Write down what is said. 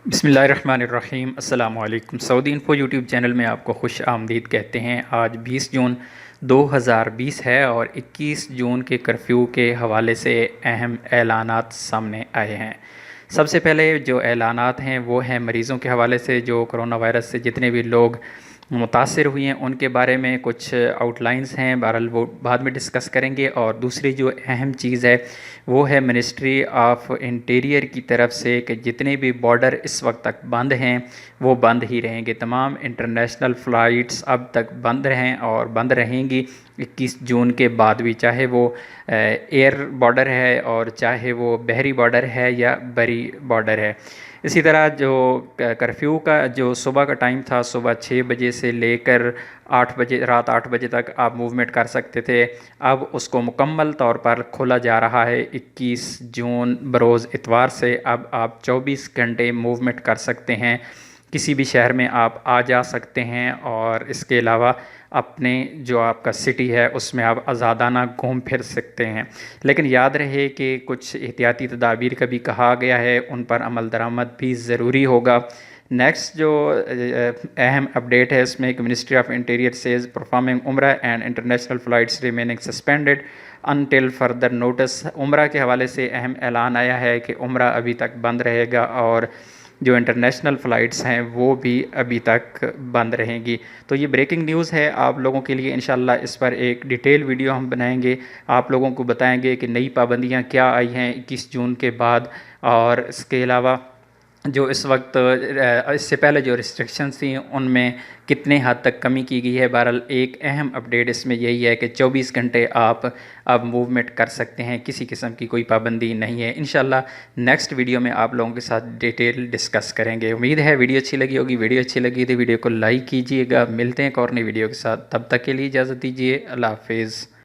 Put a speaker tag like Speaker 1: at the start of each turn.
Speaker 1: بسم اللہ الرحمن الرحیم۔ السلام علیکم۔ سعودی انفو یوٹیوب چینل میں آپ کو خوش آمدید کہتے ہیں۔ آج 20 جون 2020 ہے اور 21 جون کے کرفیو کے حوالے سے اہم اعلانات سامنے آئے ہیں۔ سب سے پہلے جو اعلانات ہیں وہ ہیں مریضوں کے حوالے سے، جو کرونا وائرس سے جتنے بھی لوگ متاثر ہوئی ہیں ان کے بارے میں کچھ آؤٹ لائنز ہیں، بہرحال وہ بعد میں ڈسکس کریں گے۔ اور دوسری جو اہم چیز ہے وہ ہے منسٹری آف انٹیریئر کی طرف سے کہ جتنے بھی بارڈر اس وقت تک بند ہیں وہ بند ہی رہیں گے۔ تمام انٹرنیشنل فلائٹس اب تک بند رہیں اور بند رہیں گی 21 جون کے بعد بھی، چاہے وہ ایئر بارڈر ہے اور چاہے وہ بحری بارڈر ہے یا بری بارڈر ہے۔ اسی طرح جو کرفیو کا جو صبح کا ٹائم تھا، صبح 6 بجے سے لے کر 8 بجے، رات 8 بجے تک آپ موومنٹ کر سکتے تھے، اب اس کو مکمل طور پر کھولا جا رہا ہے 21 جون بروز اتوار سے۔ اب آپ 24 گھنٹے موومنٹ کر سکتے ہیں، کسی بھی شہر میں آپ آ جا سکتے ہیں، اور اس کے علاوہ اپنے جو آپ کا سٹی ہے اس میں آپ آزادانہ گھوم پھر سکتے ہیں۔ لیکن یاد رہے کہ کچھ احتیاطی تدابیر کا بھی کہا گیا ہے، ان پر عمل درآمد بھی ضروری ہوگا۔ نیکسٹ جو اہم اپڈیٹ ہے اس میں کہ ministry of interior says performing Umrah and international flights remaining suspended until further notice. Umrah کے حوالے سے اہم اعلان آیا ہے کہ عمرہ ابھی تک بند رہے گا اور جو انٹرنیشنل فلائٹس ہیں وہ بھی ابھی تک بند رہیں گی۔ تو یہ بریکنگ نیوز ہے آپ لوگوں کے لیے، انشاءاللہ اس پر ایک ڈیٹیل ویڈیو ہم بنائیں گے، آپ لوگوں کو بتائیں گے کہ نئی پابندیاں کیا آئی ہیں 21 جون کے بعد، اور اس کے علاوہ جو اس وقت اس سے پہلے جو ریسٹرکشنز تھیں ان میں کتنے حد تک کمی کی گئی ہے۔ بہرحال ایک اہم اپڈیٹ اس میں یہی ہے کہ 24 گھنٹے آپ اب موومنٹ کر سکتے ہیں، کسی قسم کی کوئی پابندی نہیں ہے۔ انشاءاللہ نیکسٹ ویڈیو میں آپ لوگوں کے ساتھ ڈیٹیل ڈسکس کریں گے۔ امید ہے ویڈیو اچھی لگی ہوگی۔ ویڈیو اچھی لگی تو ویڈیو کو لائک کیجئے گا۔ ملتے ہیں ایک اور نئی ویڈیو کے ساتھ، تب تک کے لیے اجازت دیجیے۔ اللہ حافظ۔